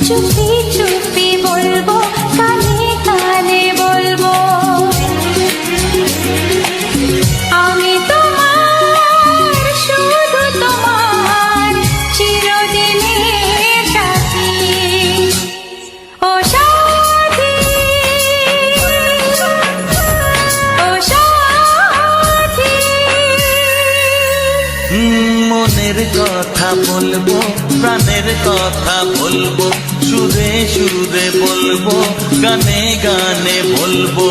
চুপি চুপি বলবো, কানে কানে বলবো। আমি তোমার, শুধু তোমার, চিরদিনের সাথী। ও সাথী, ও সাথী। মনের কথা বলবো, প্রাণের কথা বলবো, সুরে সুরে বলবো, গানে গানে বলবো।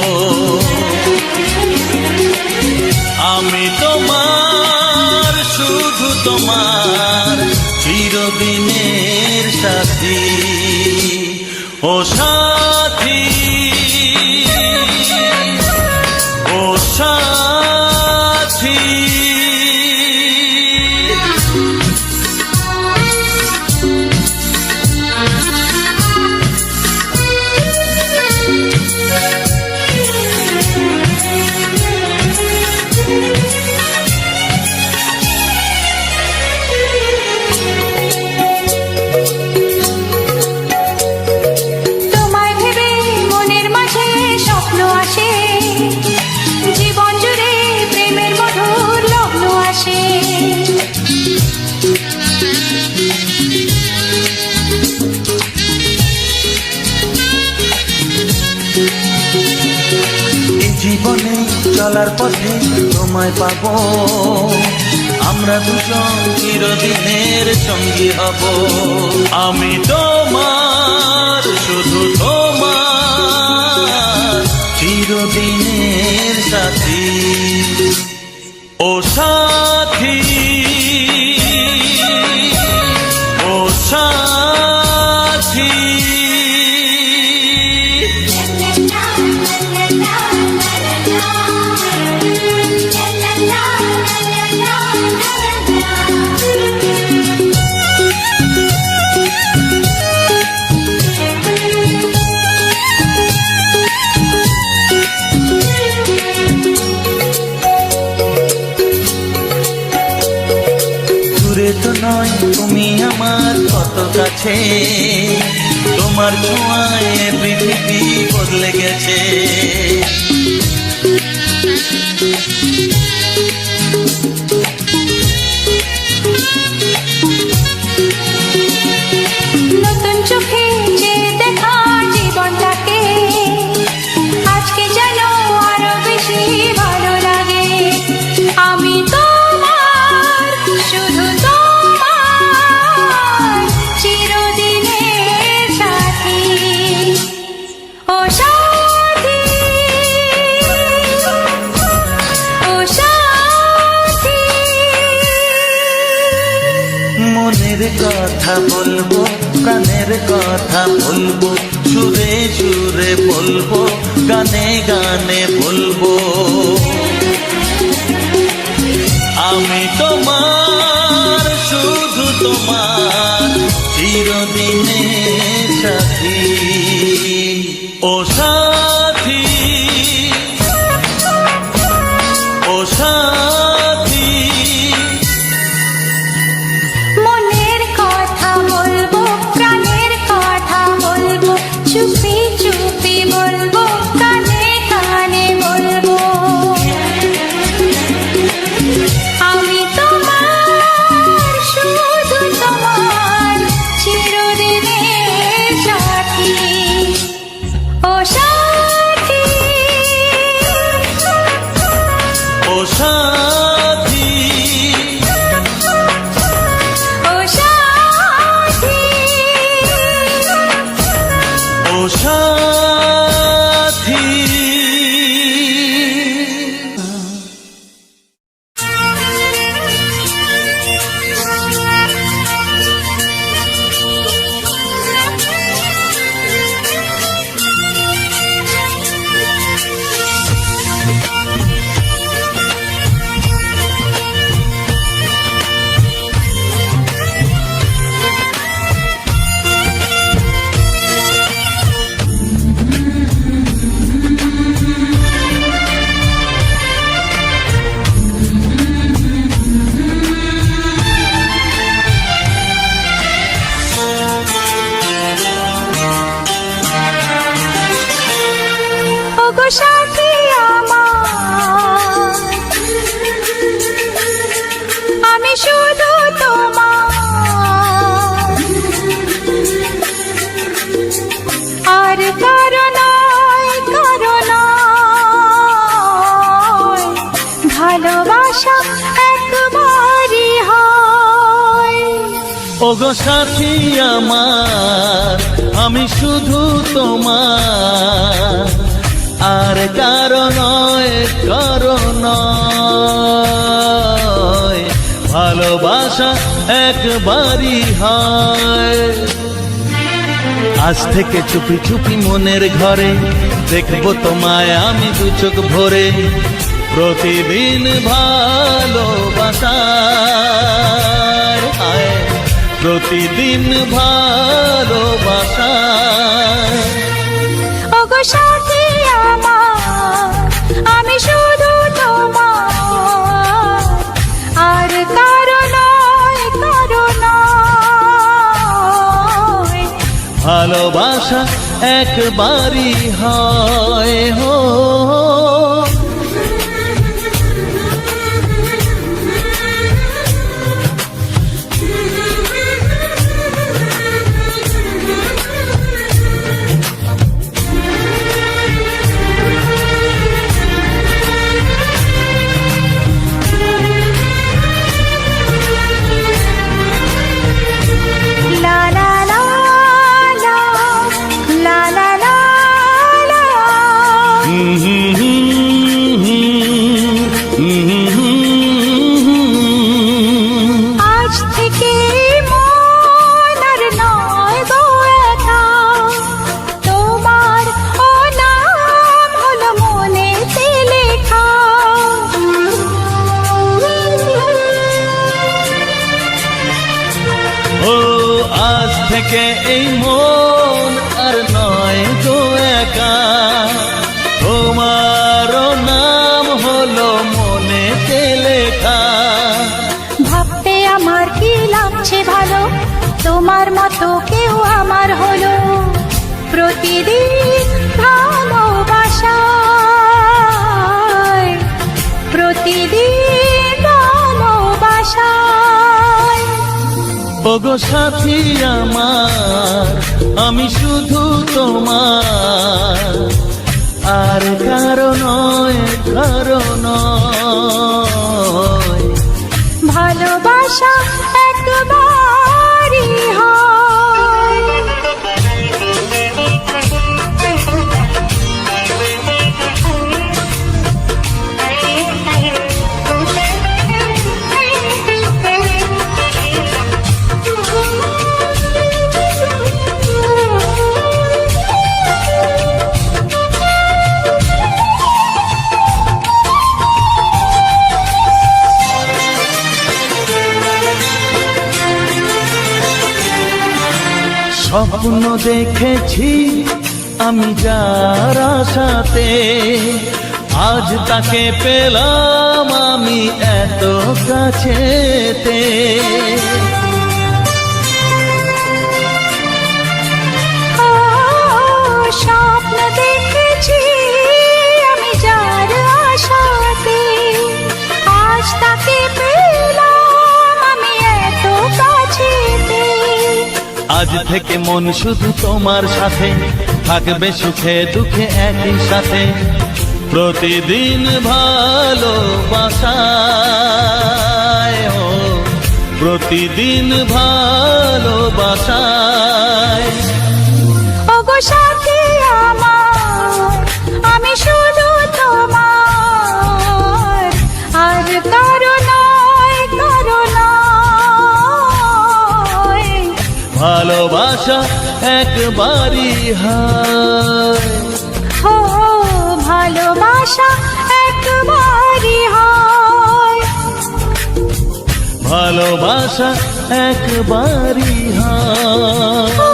আমি তোমার, শুধু তোমার, চিরদিনের সাথী। ও সাথী, ও সাথী। জীবনে চলার পথে তোমায় পাবো, আমরা দুজন চিরদিনের সঙ্গী হব। আমি তোমার, শুধু তোমার, চিরদিনের সাথী। ও সাথী, ও সাথী। দূরে তো নয় তুমি আমার কত কাছে, তোমার ছোঁয়ায় পৃথিবী বদলে গেছে। নতুন চোখে যে দেখা জীবনটাকে আজকে যেন আরো বেশি ভালো লাগে। আমি তোমার, শুধু তোমার, চিরদিনের সাথী। ও সাথী, ও সাথী। মনের কথা বলবো, প্রাণের কথা বলবো, সুরে সুরে বলবো, গানে গানে বলবো। আমি তোমার, শুধু তোমার, চিরদিনের সাথী। ও সাথী, ও সাথী। মনের কথা বলবো, প্রাণের কথা বলবো, চুপি চুপি বলবো, কানে কানে বলবো। আমি তোমার, শুধু তোমার, চিরদিনের সাথী। ও সাথী। ওগো সাথী আমার, আমি শুধু তোমার, আর কারো নয়, কারো নয়। ভালোবাসা একবারই হয়। আজ থেকে চুপি চুপি মনের ঘরে দেখবো তোমায় আমি দু চোখ ভরে, প্রতিদিন ভালোবাসায়, হায়, প্রতিদিন ভালোবাসায়। ওগো সাথী আমার, আমি শুধু তোমার, আর কারো নয়, কারো নয়। ভালোবাসা একবারই হয় হো। লা লা লা লা, লা লা লা লা। আজ থেকে মন আর নয় গো একা, তোমার ও নাম হলো মনেতে লেখা। ও আজ থেকে এই মন আর নয় গো একা, তোমারও নাম হলো মনেতে লেখা। ভাবতে আমার কি লাগছে ভালো, তোমার মতো কেউ আমার হলো। প্রতিদিন ভালোবাসায়, প্রতিদিন ভালোবাসায়। ওগো সাথী আমার, আমি শুধু তোমার, আর কারো নয়, কারো নয়। ভালোবাসা একবারই হয়। স্বপ্ন দেখেছি আমি যার আশাতে, আজ তাকে পেলাম আমি এত কাছেতে। ও, স্বপ্ন দেখেছি আমি যার আশাতে, আজ তাকে পেলাম আমি এত কাছেতে। আজ থেকে মন শুধু তোমার সাথে, থাকবে সুখে দুঃখে একই সাথে, প্রতিদিন ভালোবাসায়, ও প্রতিদিন ভালোবাসায়। ওগো সাথী আমার, আমি শুধু তোমার, আর কারো নয়, কারো নয়। ভালোবাসা একবারই হয়। ও ভালোবাসা একবারই হয়। ভালোবাসা একবারই হয়। ও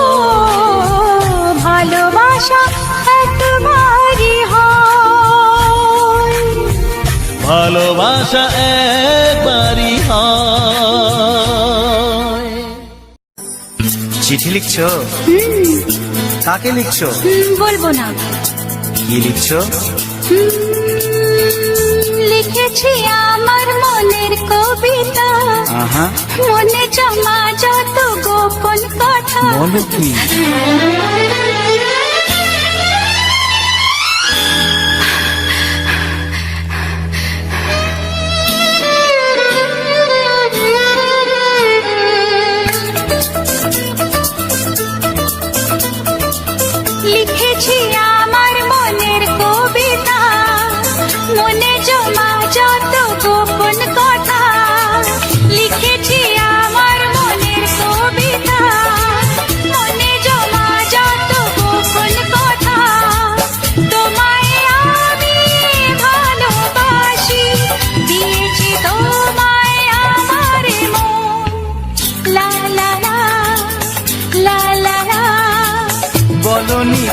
ভালোবাসা একবারই হয়। ভালোবাসা একবারই হয়। চিঠি লিখছো? কাকে লিখছো? বলবো না। কি লিখছো? লিখেছি আমার মনের কবিতা, আহা, মনে জমা যত গোপন কথা। বলো কি?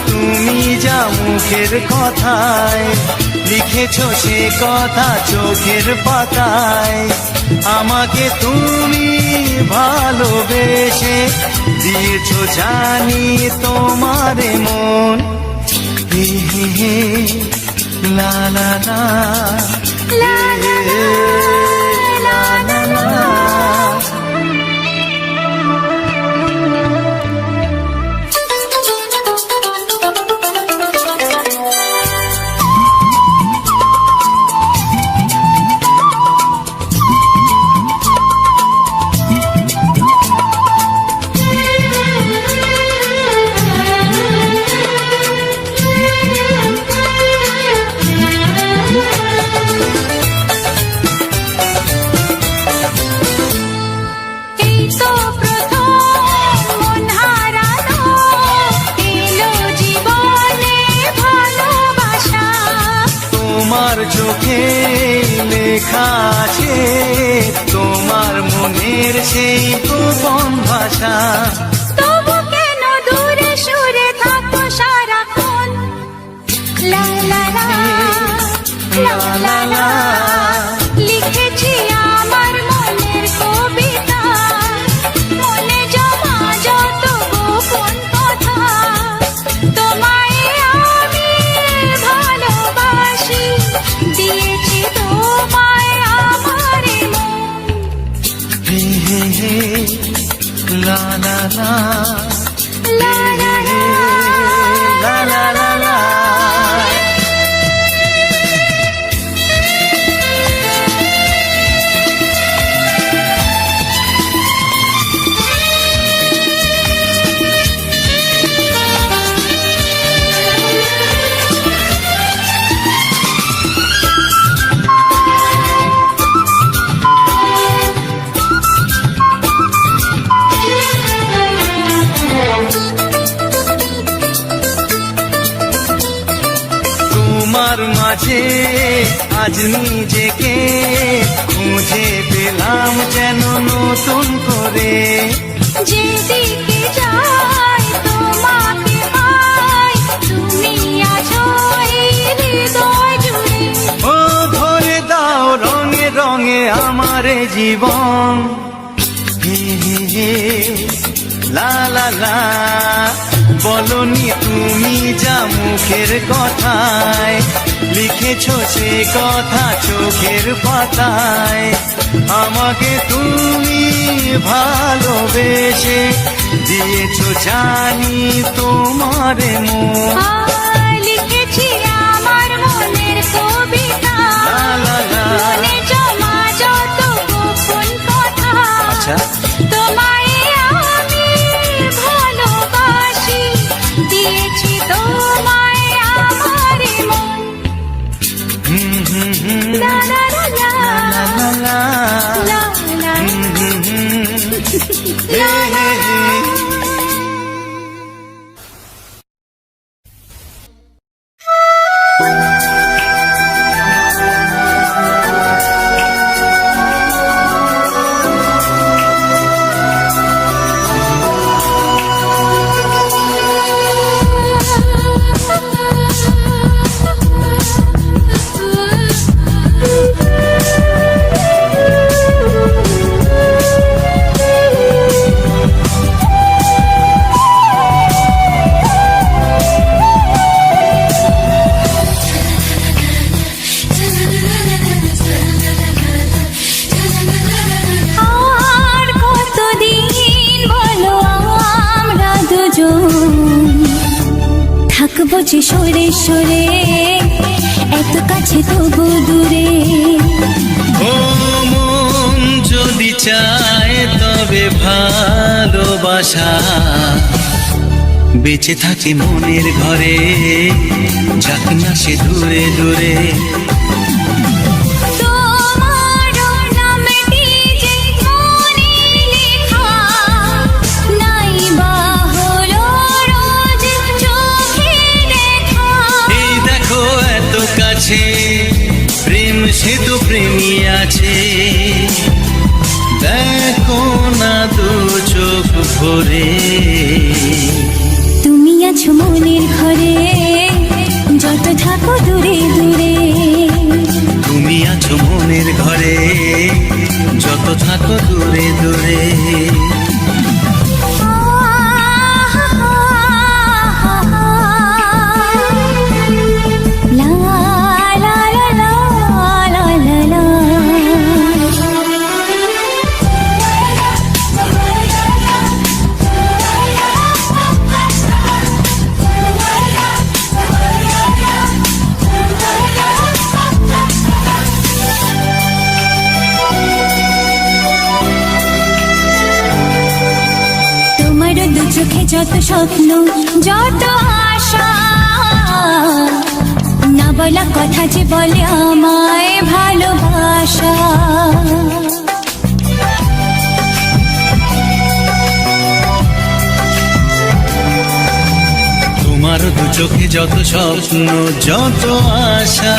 তুমি যা মুখের কথায় লিখেছো সে কথা চোখের পাতায়। আমাকে তুমি ভালোবেসে দিয়েছো জানি তোমারে মন। হে হে হে লা লা লা লা লা লা, লা লা লা। এই তো প্রথম মন হারানো, এলো জীবনে ভালোবাসা। তোমার চোখে লেখা আছে তোমার মনের সেই গোপন ভাষা। তবু কেন দূরে সরে থাকো সারাক্ষণ? লা লা লা, লা লা লা। লিখেছি আমার মনের কবিতা, মনে জমা যত গোপন কথা। তোমায় আমি ভালোবাসি, দিয়েছি তোমায় আমার মন। হে হে হে লা লা লা লা লা লা, লা লা লা লা। তোমার মাঝে আজ নিজেকে খুঁজে পেলাম যেন নতুন করে। যেদিকে যাই তোমাকে পাই, তুমি আছো এই হৃদয় জুড়ে। ও ভরে দাও রঙে রঙে আমার এ জীবন। হে হে হে লা লা লা। বলনি তুমি যা মুখের কথায় লিখেছো সে কথা চোখের পাতায়। আমাকে তুমি ভালোবেসে দিয়েছো জানি তোমারে মন। লিখেছি আমার মনের কবিতা, লা লা লা। মনে জমা যত গোপন কথা। আচ্ছা তোমায় আমি ভালোবাসি, দিয়েছি তোমায় আমার মন। হুম হুম হুম লা লা লা লা, লা লা লা। লা লা হুম হুম হুম লা লা লা। আর কতদিন বলো আমরা দুজন থাকবো যে সরে সরে, এত কাছে তবু দূরে। ও মন যদি চায় তবে ভালোবাসা বেঁচে থাকে মনের ঘরে, যাক না সে দূরে দূরে। তোমার নামটি যে মনে লেখা, নাই বা হলো রোজ চোখে দেখা। এই দেখো এত কাছে প্রেম সে তো প্রেমী আছে, দেখো না দু চোখ ভরে। তুমি আজ আছো মনের ঘরে যত থাকো দূরে দূরে। তুমি আছো মনের ঘরে যত থাকো দূরে দূরে। লা লা লা লা লা লা লা। তোমার দু চোখে যত স্বপ্ন যত আশা, না বলা কথা যে বলে আমায় ভালোবাসা। তোমার দু চোখে যত স্বপ্ন যত আশা,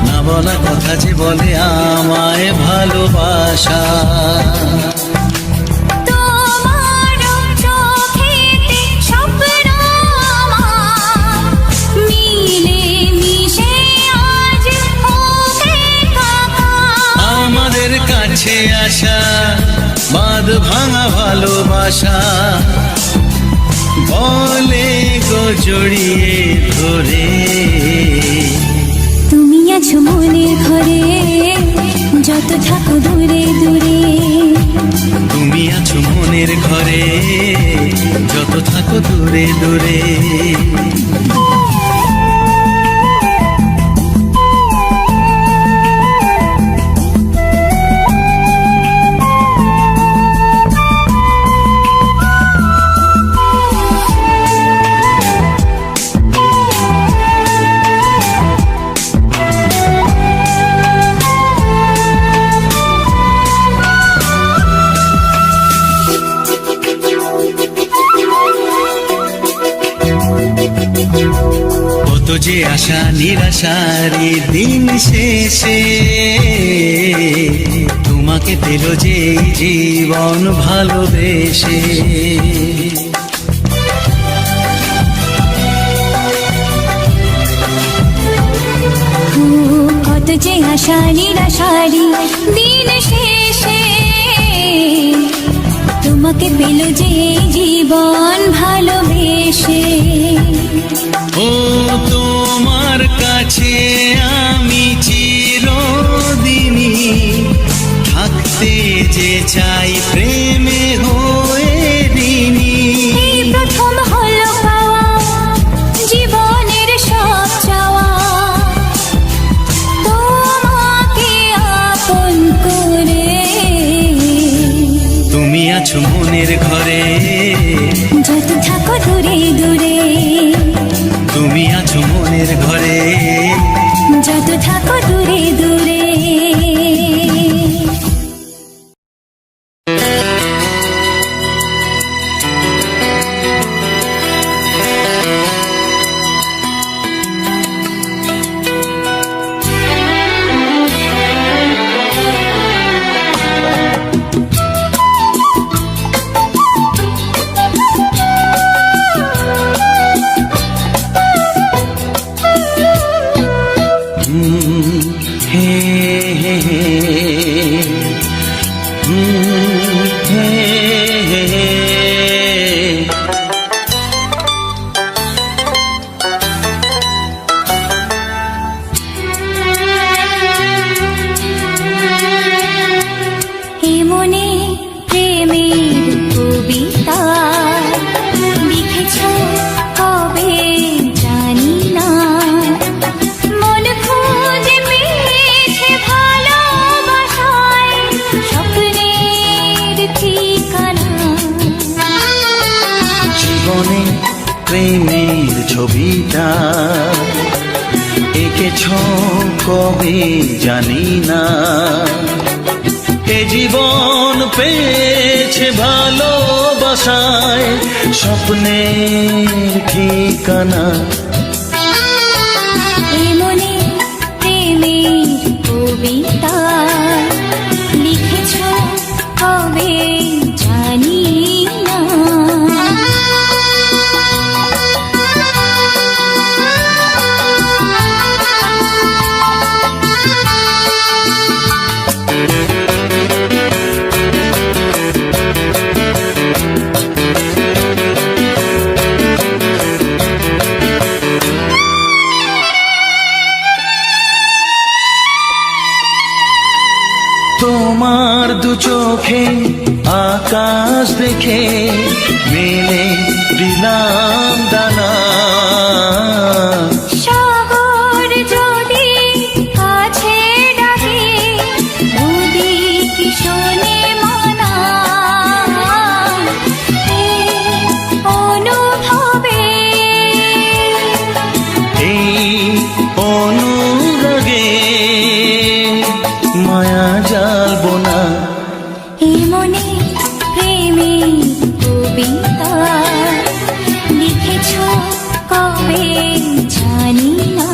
না বলা কথা যে বলে আমায় ভালোবাসা। তোমার চোখেতে স্বপ্ন আমার মিলে মিশে আজ ওকে কাকা। আমাদের কাছে আসা বাঁধ ভাঙা ভালোবাসা, বলে গো জড়িয়ে ধরে। তুমি আছো মনের ঘরে যত থাকো দূরে দূরে। তুমি আছো মনের ঘরে যত থাকো দূরে দূরে। কত যে আশা নিরাশারি দিন শেষে, তোমাকে পেল যে এই জীবন ভালোবেসে। কত যে আশা নিরাশারি দিন শেষে, তোমাকে পেল যে জীবন ভালোবেসে। ও তোমার কাছে আমি চিরদিনই থাকতে যে চাই প্রেমে হয়ে ঋণী। এই প্রথম হলো পাওয়া জীবনের সব চাওয়া, তোমাকে আপন করে। তুমি আছো মনের ঘরে যত থাকো দূরে দূরে। তুমি আছো মনের ঘরে যত থাকো দূরে দূরে। হে হে হে হে হে। এ মনে প্রেমের কবিতা লিখেছ কবে জানি না। মন খুঁজে পেয়েছে ভালোবাসায় স্বপ্নের ঠিকানা। জীবনে প্রেমের ছবিটা এঁকেছ কবে জানি না। এ জীবন পেয়েছে ভালোবাসায় স্বপ্নের ঠিকানা। এ মনে প্রেমের কবিতা লিখেছ কবে জানি না। মেলে দিলাম দানা। সাগর যদি কাছে ডাকে, নদী কি শোনে মানা? এই অনুভবে, এই অনুরাগে মায়া জ্বালবো না। এই মনে প্রেমের কবিতা লিখেছ কবে জানি না।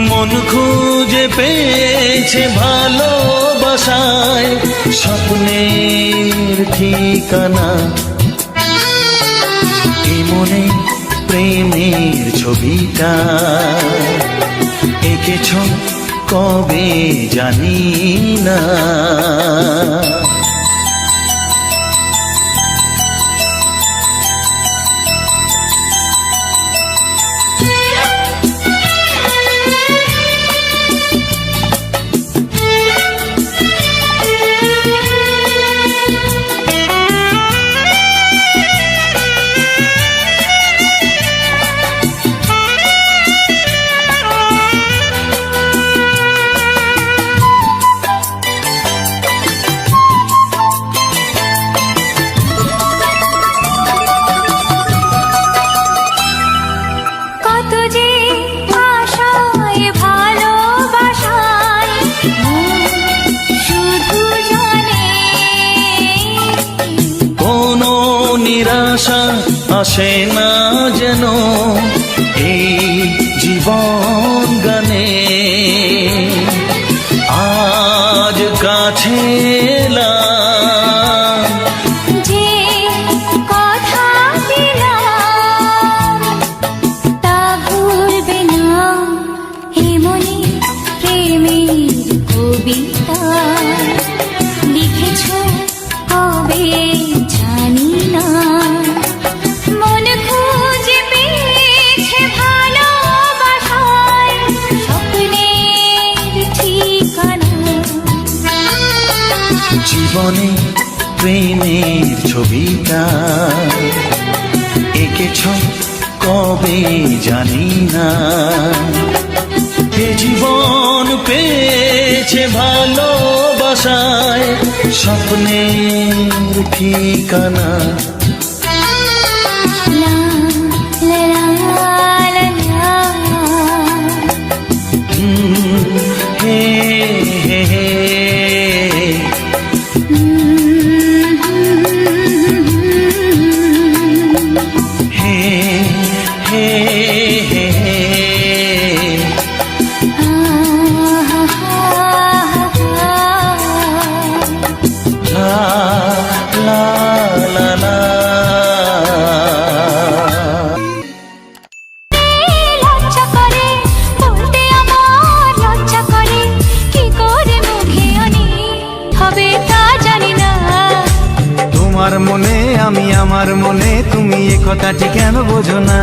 মন খুঁজে পেয়েছে ভালোবাসায় স্বপ্নের ঠিকানা। এই মনে প্রেমের ছবিটা এঁকেছ কবে জানি না। কত যে আশায় ভালোবাসায় মন শুধু জানে, কোনো নিরাশা আসে না যেন এই জীবন গানে। আজ কাছে এলাম, যে কথা দিলাম তা ভুলবে না। হে মনে প্রেমের কবিতা লিখেছ কবে জানি না। মন খুঁজে পেয়েছে ভালোবাসায় স্বপ্নের ঠিকানা। জীবনে প্রেমের ছবিটা এঁকেছ কবে জানি না। এ জীবন পেয়েছে ভালোবাসায় স্বপ্নের ঠিকানা। লা লা লা লা লা। হে হে হে হে হে হে হে। লা লা লা লা। লজ্জা করে বলতে, আমার লজ্জা করে, কি করে মুখে আনি হবে তা জানি না। তোমার মনে আমি, আমার মনে তুমি, এ কথাটি কেন বোঝো না?